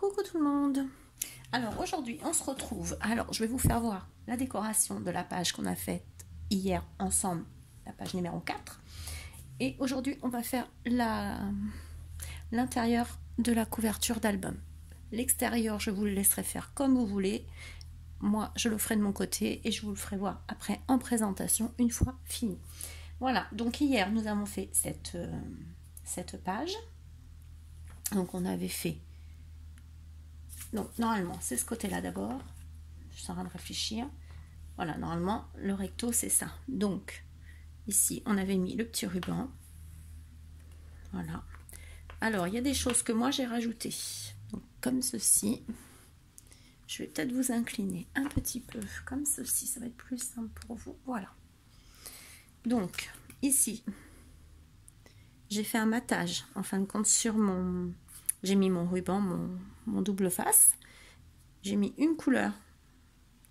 Coucou tout le monde. Alors aujourd'hui on se retrouve. Alors je vais vous faire voir la décoration de la page qu'on a faite hier ensemble, la page numéro 4. Et aujourd'hui on va faire l'intérieur de la couverture d'album. L'extérieur je vous le laisserai faire comme vous voulez. Moi je le ferai de mon côté et je vous le ferai voir après en présentation une fois fini. Voilà, donc hier nous avons fait cette page. Donc on avait fait, donc normalement c'est ce côté là d'abord, je suis en train de réfléchir, voilà, normalement le recto c'est ça. Donc ici on avait mis le petit ruban, voilà. Alors il y a des choses que moi j'ai rajoutées, donc comme ceci, je vais peut-être vous incliner un petit peu comme ceci, ça va être plus simple pour vous, voilà. Donc ici j'ai fait un matage en fin de compte sur mon, j'ai mis mon ruban, mon double face, j'ai mis une couleur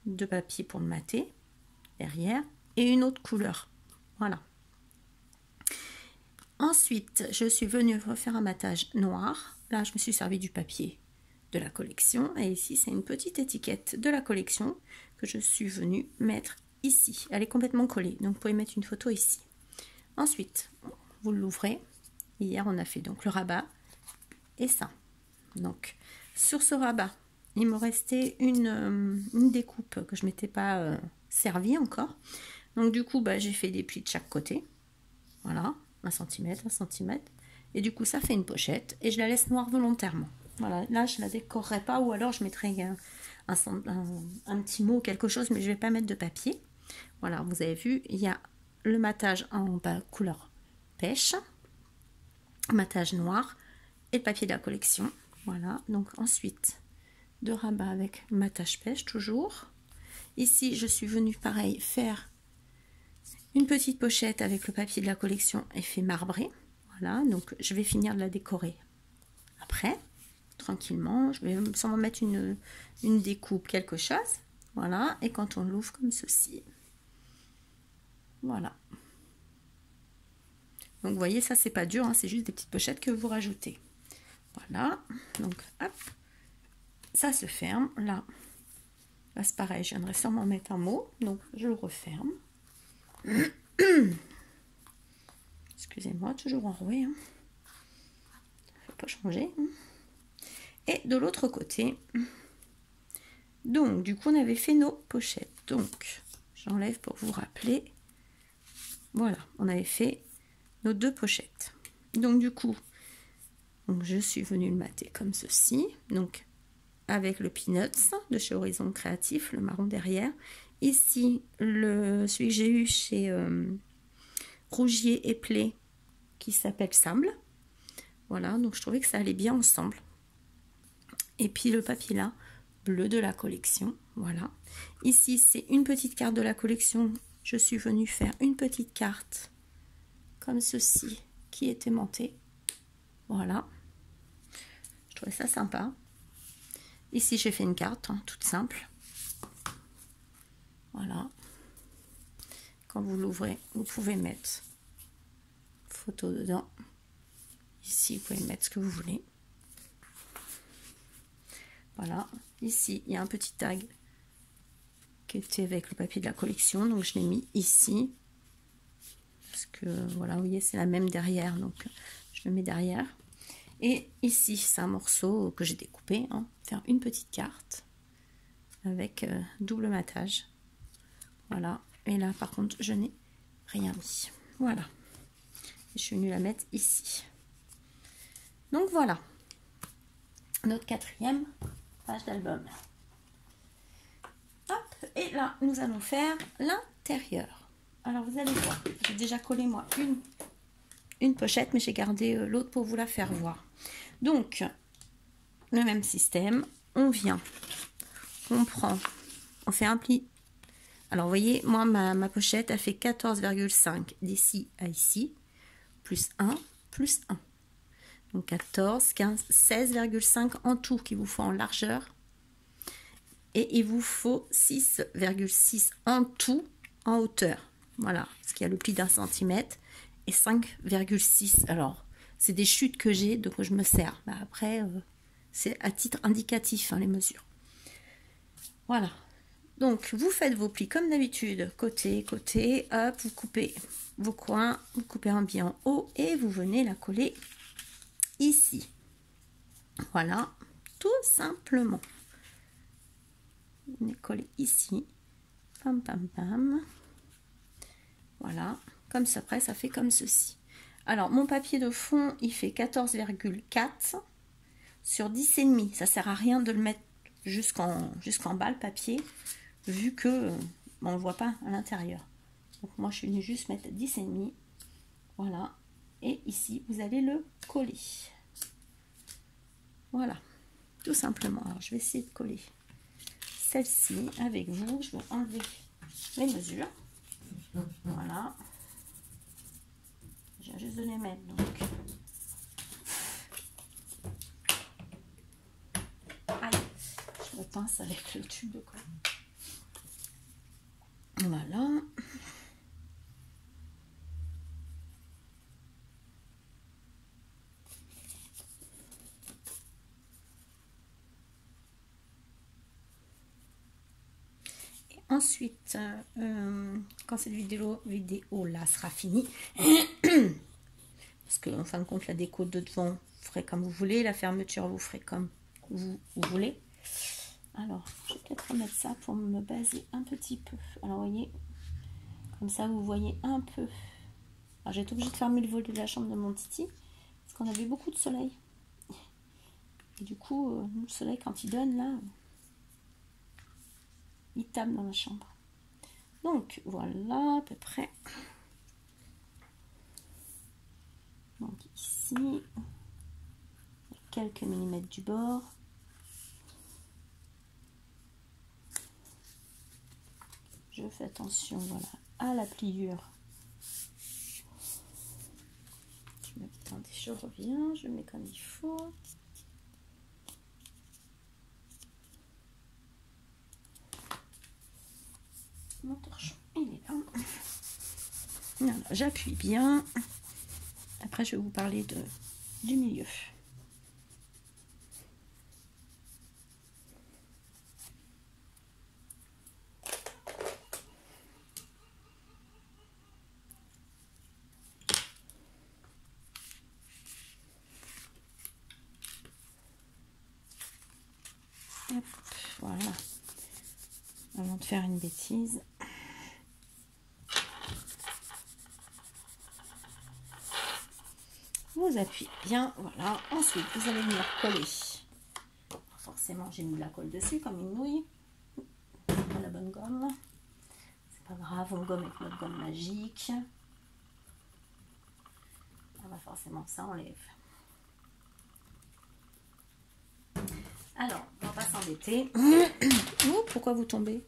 de papier pour le mater derrière et une autre couleur, voilà. Ensuite je suis venue refaire un matage noir, là je me suis servi du papier de la collection et ici c'est une petite étiquette de la collection que je suis venue mettre ici, elle est complètement collée donc vous pouvez mettre une photo ici. Ensuite vous l'ouvrez. Hier on a fait donc le rabat et ça. Donc sur ce rabat il me restait une découpe que je m'étais pas servi encore. Donc du coup j'ai fait des plis de chaque côté. Voilà, 1 cm, 1 cm. Et du coup ça fait une pochette et je la laisse noire volontairement. Voilà, là je la décorerai pas ou alors je mettrai un petit mot, quelque chose, mais je vais pas mettre de papier. Voilà, vous avez vu, il y a le matage en bas couleur pêche, matage noir et le papier de la collection. Voilà, donc ensuite de rabat avec matage pêche toujours. Ici je suis venue pareil faire une petite pochette avec le papier de la collection effet marbré. Voilà, donc je vais finir de la décorer après tranquillement. Je vais sûrement mettre une découpe, quelque chose. Voilà, et quand on l'ouvre comme ceci, voilà. Donc vous voyez, ça c'est pas dur, hein, c'est juste des petites pochettes que vous rajoutez. Voilà, donc hop, ça se ferme. Là c'est pareil, je viendrai sûrement mettre un mot, donc je le referme. Excusez-moi, toujours enroué, hein. Faut pas changer. Et de l'autre côté, donc du coup on avait fait nos pochettes. Donc j'enlève pour vous rappeler. Voilà, on avait fait nos 2 pochettes. Donc du coup, je suis venue le mater comme ceci. Donc avec le Peanuts de chez Horizon Créatif, le marron derrière. Ici, celui que j'ai eu chez Rougier et Play qui s'appelle Sable. Voilà, donc je trouvais que ça allait bien ensemble. Et puis le papier là, bleu de la collection. Voilà. Ici, c'est une petite carte de la collection. Je suis venue faire une petite carte comme ceci qui est aimantée. Voilà. Je trouvais ça sympa. Ici, j'ai fait une carte, hein, toute simple. Voilà. Quand vous l'ouvrez, vous pouvez mettre photo dedans. Ici, vous pouvez mettre ce que vous voulez. Voilà. Ici, il y a un petit tag qui était avec le papier de la collection. Donc, je l'ai mis ici. Parce que, voilà, vous voyez, c'est la même derrière. Donc, je le mets derrière. Et ici, c'est un morceau que j'ai découpé. Hein, faire une petite carte avec double matage. Voilà. Et là, par contre, je n'ai rien mis. Voilà. Et je suis venue la mettre ici. Donc, voilà. Notre 4e page d'album. Hop. Et là, nous allons faire l'intérieur. Alors, vous allez voir. J'ai déjà collé, moi, une pochette, mais j'ai gardé l'autre pour vous la faire voir. Donc, le même système. On vient, on prend, on fait un pli. Alors, vous voyez, moi, ma pochette a fait 14,5 d'ici à ici, plus 1, plus 1. Donc, 14, 15, 16,5 en tout qu'il vous faut en largeur. Et il vous faut 6,6 en tout en hauteur. Voilà, parce qu'il y a le pli d'1 centimètre et 5,6. Alors, c'est des chutes que j'ai, donc je me sers. Après, C'est à titre indicatif, hein, les mesures. Voilà. Donc, vous faites vos plis comme d'habitude, côté, côté, hop, vous coupez vos coins, vous coupez un biais en haut et vous venez la coller ici. Voilà, tout simplement. Vous venez coller ici. Pam, pam, pam. Voilà, comme ça, après, ça fait comme ceci. Alors, mon papier de fond, il fait 14,4 sur 10,5. Ça sert à rien de le mettre jusqu'en bas, le papier, vu que on ne voit pas à l'intérieur. Donc, moi, je suis venue juste mettre 10,5. Voilà. Et ici, vous allez le coller. Voilà, tout simplement. Alors, je vais essayer de coller celle-ci avec vous. Je vais enlever les mesures. Voilà. J'ai juste de les mettre, donc. Aïe, je me pince avec le tube de colle. Voilà. Et ensuite, quand cette vidéo là sera finie, parce que en fin de compte, la déco de devant, vous ferez comme vous voulez, la fermeture, vous ferez comme vous voulez. Alors, je vais peut-être remettre ça pour me baser un petit peu. Alors, vous voyez, comme ça, vous voyez un peu. Alors, j'ai été obligée de fermer le volet de la chambre de mon titi, parce qu'on avait beaucoup de soleil. Et du coup, le soleil, quand il donne, là, il tape dans la chambre. Donc, voilà, à peu près. Donc, ici, quelques millimètres du bord. Je fais attention, voilà, à la pliure. Attendez, je reviens, je mets comme il faut. Mon torchon, il est là. Voilà, j'appuie bien. Après, je vais vous parler du milieu. Hop, voilà. Avant de faire une bêtise. Vous appuyez bien, voilà. Ensuite, vous allez venir coller. Forcément, j'ai mis de la colle dessus comme une nouille. Pas la bonne gomme. C'est pas grave, on gomme avec notre gomme magique. Ah bah forcément, ça enlève. Alors, on va pas s'embêter. Oh, pourquoi vous tombez?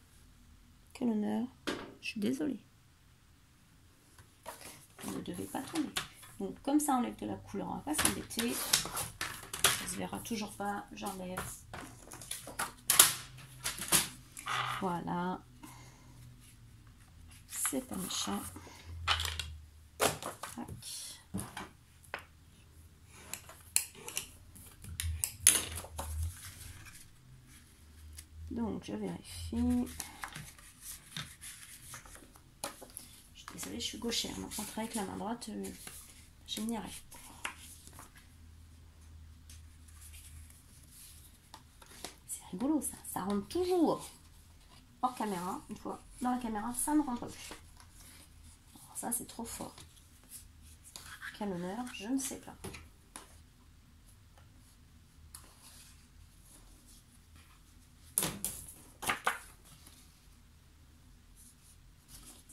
Quel honneur. Je suis désolée. Vous ne devez pas tomber. Donc, comme ça enlève de la couleur, on va pas s'embêter. Ça se verra toujours pas. J'enlève. Voilà. C'est pas méchant. Tac. Donc, je vérifie. Je suis désolée, je suis gauchère. Donc, on travaille avec la main droite, je n'y arrive pas. C'est rigolo, ça. Ça rentre toujours hors caméra. Une fois dans la caméra, ça ne rentre plus. Alors, ça, c'est trop fort. Quel honneur, je ne sais pas.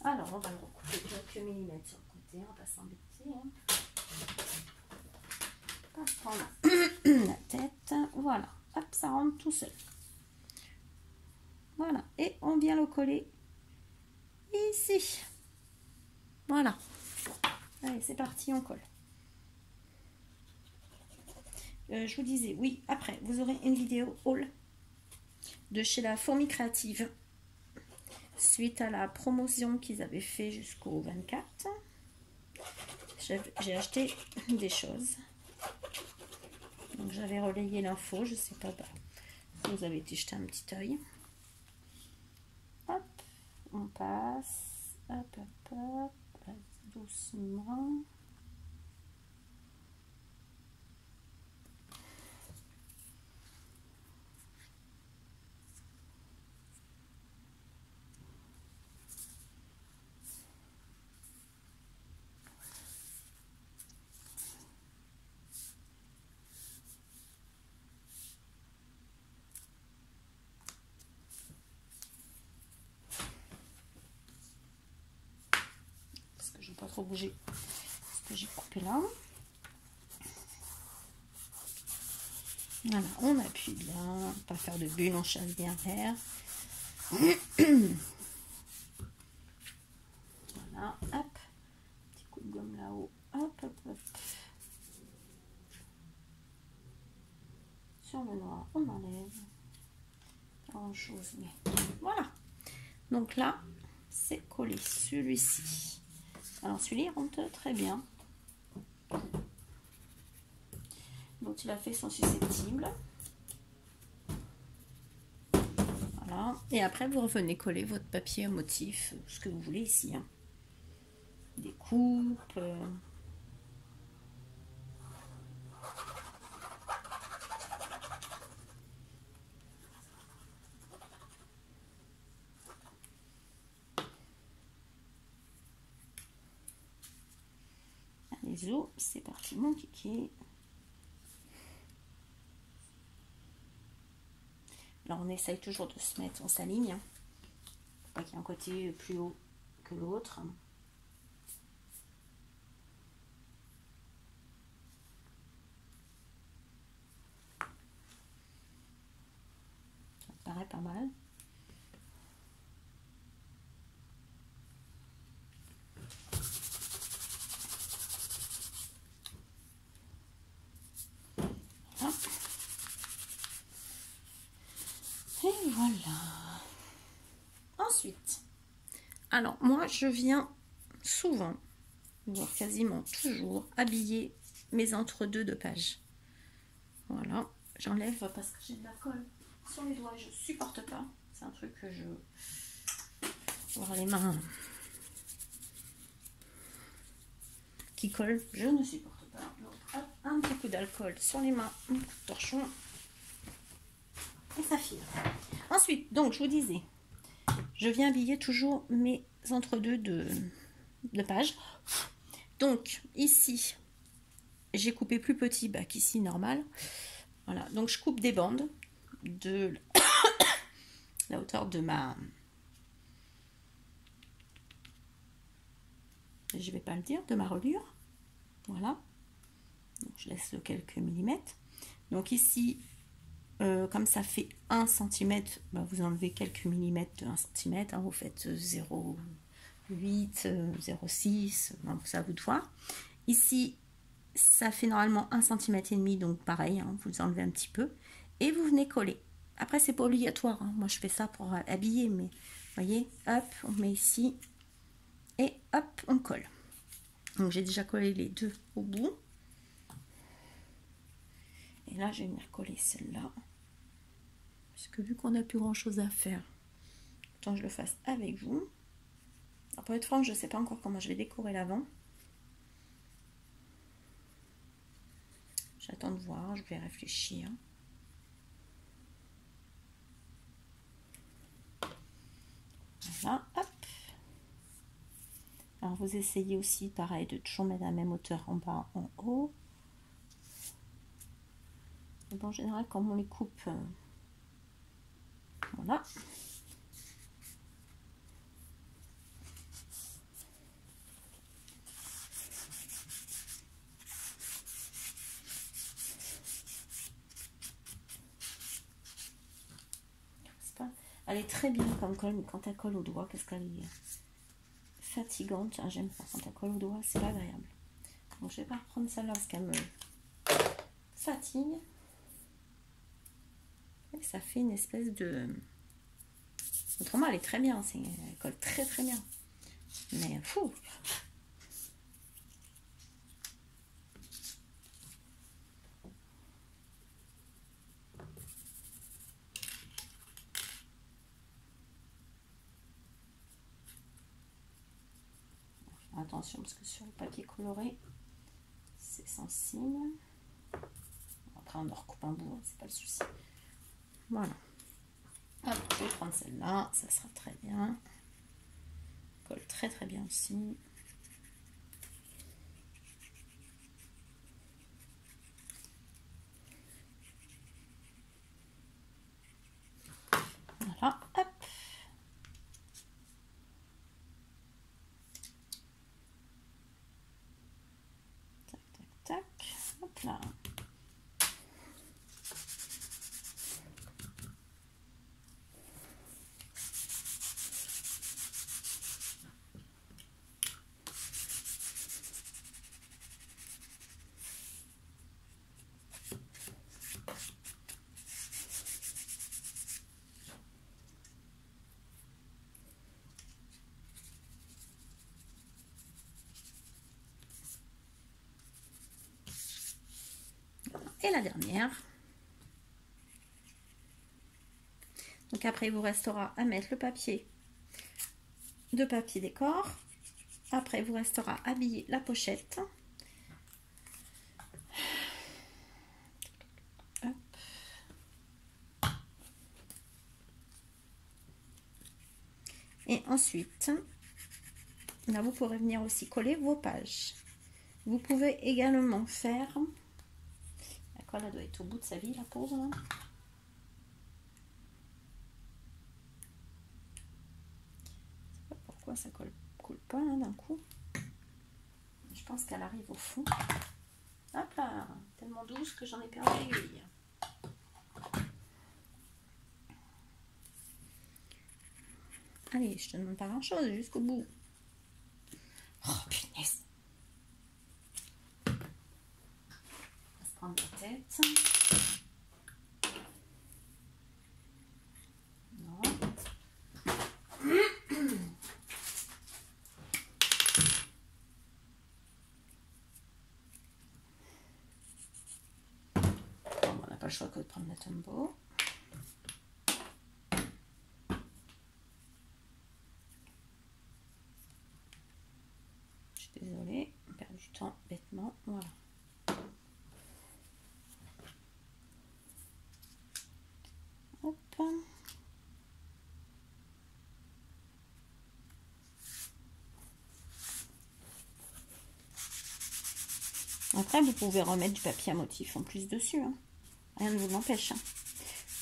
Alors, on va le recouper quelques millimètres sur le côté, on va pas s'embêter. Hein. Pas se prendre la tête. Voilà, hop, ça rentre tout seul. Voilà, et on vient le coller ici. Voilà. Allez, c'est parti, on colle. Je vous disais, oui, après, vous aurez une vidéo haul de chez la Fourmi Créative. Suite à la promotion qu'ils avaient fait jusqu'au 24, j'ai acheté des choses. Donc j'avais relayé l'info, je sais pas, si vous avez été jeter un petit œil. Hop, on passe, hop, hop, hop, doucement. Je ne vais pas trop bouger parce que j'ai coupé là. Voilà, on appuie bien, pas faire de bulle, on chasse bien vers. Voilà, hop, petit coup de gomme là-haut, hop, hop, hop. Sur le noir, on enlève. Pas grand chose, mais voilà. Donc là, c'est collé. Celui-ci. Alors celui-là, il rentre très bien. Donc il a fait sont susceptibles. Voilà. Et après, vous revenez coller votre papier à motif, ce que vous voulez ici. Hein. Des coupes. Allez, zo, c'est parti mon kiki. Alors on essaye toujours de se mettre, on s'aligne. Hein. Faut pas qu'il y ait un côté plus haut que l'autre. Ça me paraît pas mal. Et voilà. Ensuite, alors moi je viens souvent, voire quasiment toujours, habiller mes entre-deux de page. Voilà, j'enlève parce que j'ai de la colle sur les doigts, je supporte pas. C'est un truc que je... Voir les mains qui collent, je ne supporte pas. Donc, hop, un petit coup d'alcool sur les mains, un coup de torchon. Et ça file. Ensuite, donc je vous disais, je viens habiller toujours mes entre-deux de page. Donc ici, j'ai coupé plus petit qu'ici normal. Voilà, donc je coupe des bandes de la hauteur de ma... Je vais pas le dire, de ma reliure. Voilà. Donc, je laisse quelques millimètres. Donc ici, comme ça fait 1 cm, vous enlevez quelques millimètres de 1 cm, hein, vous faites 0,8, 0,6, ça à vous de voir. Ici, ça fait normalement 1,5 cm, donc pareil, hein, vous enlevez un petit peu, et vous venez coller. Après, c'est pas obligatoire, hein. Moi je fais ça pour habiller, mais vous voyez, hop, on met ici, et hop, on colle. Donc j'ai déjà collé les deux au bout. Et là, je vais venir coller celle-là. Parce que vu qu'on n'a plus grand-chose à faire, autant que je le fasse avec vous. Alors, pour être franc, je ne sais pas encore comment je vais décorer l'avant. J'attends de voir, je vais réfléchir. Voilà, hop. Alors, vous essayez aussi, pareil, de toujours mettre la même hauteur en bas, en haut. Et bon, en général, comme on les coupe, voilà. Elle est très bien comme colle, mais quand elle colle au doigt, qu'est-ce qu'elle est fatigante. Ah, j'aime pas quand elle colle au doigt, c'est pas agréable. Donc je vais pas reprendre celle-là parce qu'elle me fatigue. Et ça fait une espèce de... Autrement, elle est très bien, elle colle très très bien. Mais fou. attention parce que sur le papier coloré, c'est sensible. Après, on en recoupe en bout, c'est pas le souci. Voilà. Hop, je vais prendre celle-là, ça sera très bien. Colle très très bien aussi. Voilà, hop. Tac, tac, tac. Hop là. Et la dernière. Donc après, il vous restera à mettre le papier de papier décor. Après, il vous restera à habiller la pochette. Hop. Et ensuite, là, vous pourrez venir aussi coller vos pages. Vous pouvez également faire... La colle, elle doit être au bout de sa vie, la pauvre. Là. Je sais pas pourquoi ça coule pas là d'un coup. Je pense qu'elle arrive au fond. Hop là, tellement douce que j'en ai perdu l'aiguille. Allez, je te demande pas grand chose jusqu'au bout. Oh punaise. On va se prendre la tête. Non. Bon, on n'a pas le choix que de prendre la Tombow. Désolée, on perd du temps bêtement. Voilà. Hop. Après, vous pouvez remettre du papier à motif en plus dessus. Hein. Rien ne vous l'empêche. Hein.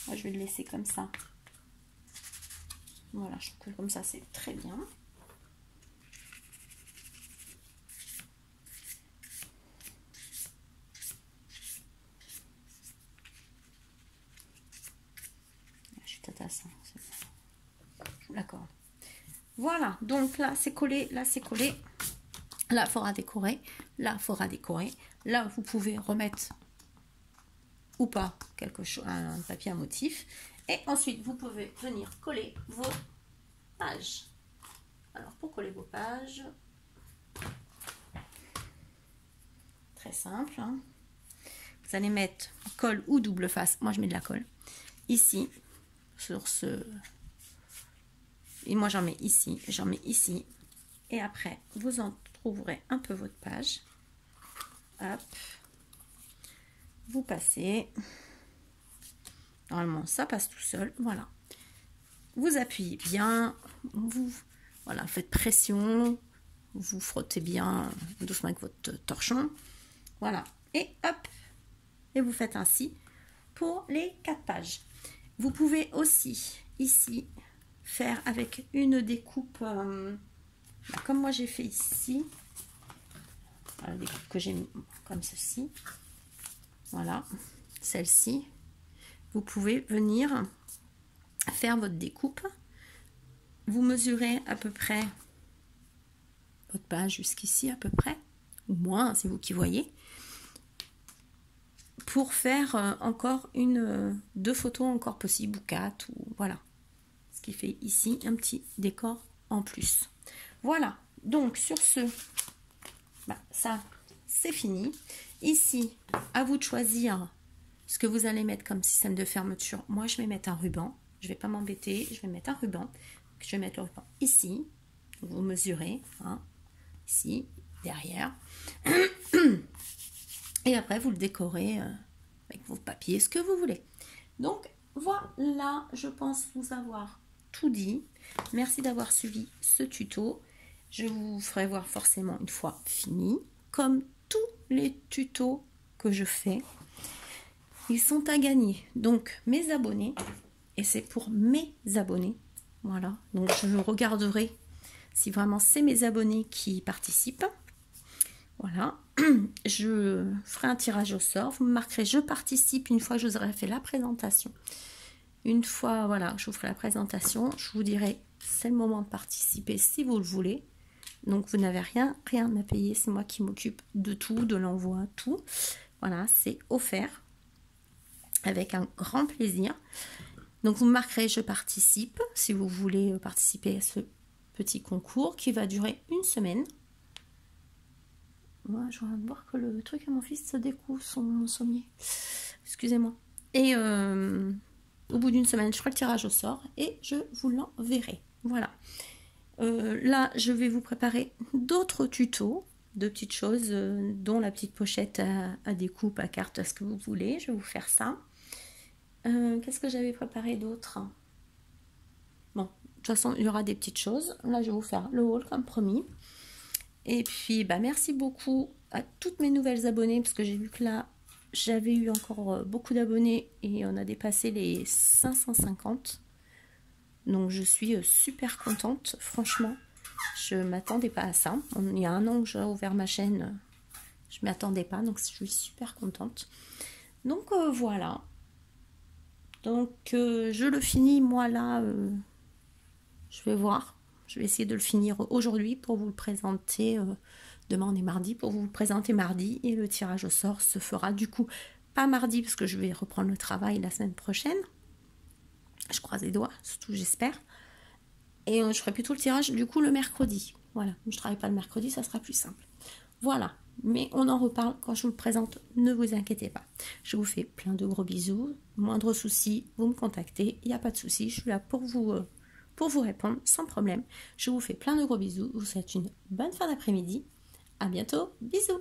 Moi, je vais le laisser comme ça. Voilà, je trouve que comme ça, c'est très bien. Ça, je vous l'accorde. Voilà, donc là c'est collé, là c'est collé. Là il faudra décorer, là il faudra décorer. Là vous pouvez remettre ou pas quelque chose, un papier à motif. Et ensuite vous pouvez venir coller vos pages. Alors pour coller vos pages, très simple. Hein. Vous allez mettre colle ou double face. Moi je mets de la colle ici. Sur ce, et moi j'en mets ici, et après vous en trouverez un peu votre page. Hop, vous passez, normalement ça passe tout seul. Voilà, vous appuyez bien, vous voilà, faites pression, vous frottez bien doucement avec votre torchon. Voilà, et hop, et vous faites ainsi pour les 4 pages. Vous pouvez aussi, ici, faire avec une découpe, comme moi j'ai fait ici, la découpe que j'ai mis comme ceci, voilà, celle-ci, vous pouvez venir faire votre découpe, vous mesurez à peu près votre page jusqu'ici à peu près, ou moins, c'est vous qui voyez, pour faire encore 2 photos encore possibles, ou 4, ou voilà. Ce qui fait ici un petit décor en plus. Voilà, donc sur ce, ça c'est fini. Ici, à vous de choisir ce que vous allez mettre comme système de fermeture. Moi je vais mettre un ruban, je vais pas m'embêter, je vais mettre un ruban. Je vais mettre le ruban ici, vous mesurez, hein. ici, derrière. Et après, vous le décorez avec vos papiers, ce que vous voulez. Donc, voilà, je pense vous avoir tout dit. Merci d'avoir suivi ce tuto. Je vous ferai voir forcément une fois fini. Comme tous les tutos que je fais, ils sont à gagner. Donc, mes abonnés, et c'est pour mes abonnés, voilà. Donc, je regarderai si vraiment c'est mes abonnés qui participent. Voilà, je ferai un tirage au sort, vous me marquerez je participe une fois que je vous aurai fait la présentation. Une fois, voilà, je vous ferai la présentation, je vous dirai c'est le moment de participer si vous le voulez. Donc vous n'avez rien à payer, c'est moi qui m'occupe de tout, de l'envoi, tout. Voilà, c'est offert avec un grand plaisir. Donc vous me marquerez je participe si vous voulez participer à ce petit concours qui va durer une semaine. Moi, je viens de voir que le truc à mon fils se découle son sommier. Excusez-moi. Et au bout d'une semaine, je ferai le tirage au sort et je vous l'enverrai. Voilà. Là, je vais vous préparer d'autres tutos, de petites choses, dont la petite pochette à découpe, à carte, à ce que vous voulez. Je vais vous faire ça. Qu'est-ce que j'avais préparé d'autre? Bon, de toute façon, il y aura des petites choses. Là, je vais vous faire le haul comme promis. Et puis, bah, merci beaucoup à toutes mes nouvelles abonnées, parce que j'ai vu que là, j'avais eu encore beaucoup d'abonnés et on a dépassé les 550. Donc, je suis super contente. Franchement, je ne m'attendais pas à ça. Il y a un an que j'ai ouvert ma chaîne, je ne m'y attendais pas. Donc, je suis super contente. Donc, voilà. Donc, je le finis, moi, là, je vais voir. Je vais essayer de le finir aujourd'hui pour vous le présenter. Demain, on est mardi, pour vous le présenter mardi. Et le tirage au sort se fera du coup pas mardi, parce que je vais reprendre le travail la semaine prochaine. Je croise les doigts, surtout j'espère. Et je ferai plutôt le tirage du coup le mercredi. Voilà, je ne travaille pas le mercredi, ça sera plus simple. Voilà, mais on en reparle quand je vous le présente, ne vous inquiétez pas. Je vous fais plein de gros bisous. Moindre souci, vous me contactez, il n'y a pas de souci, je suis là pour vous répondre sans problème. Je vous fais plein de gros bisous, je vous souhaite une bonne fin d'après-midi. À bientôt, bisous.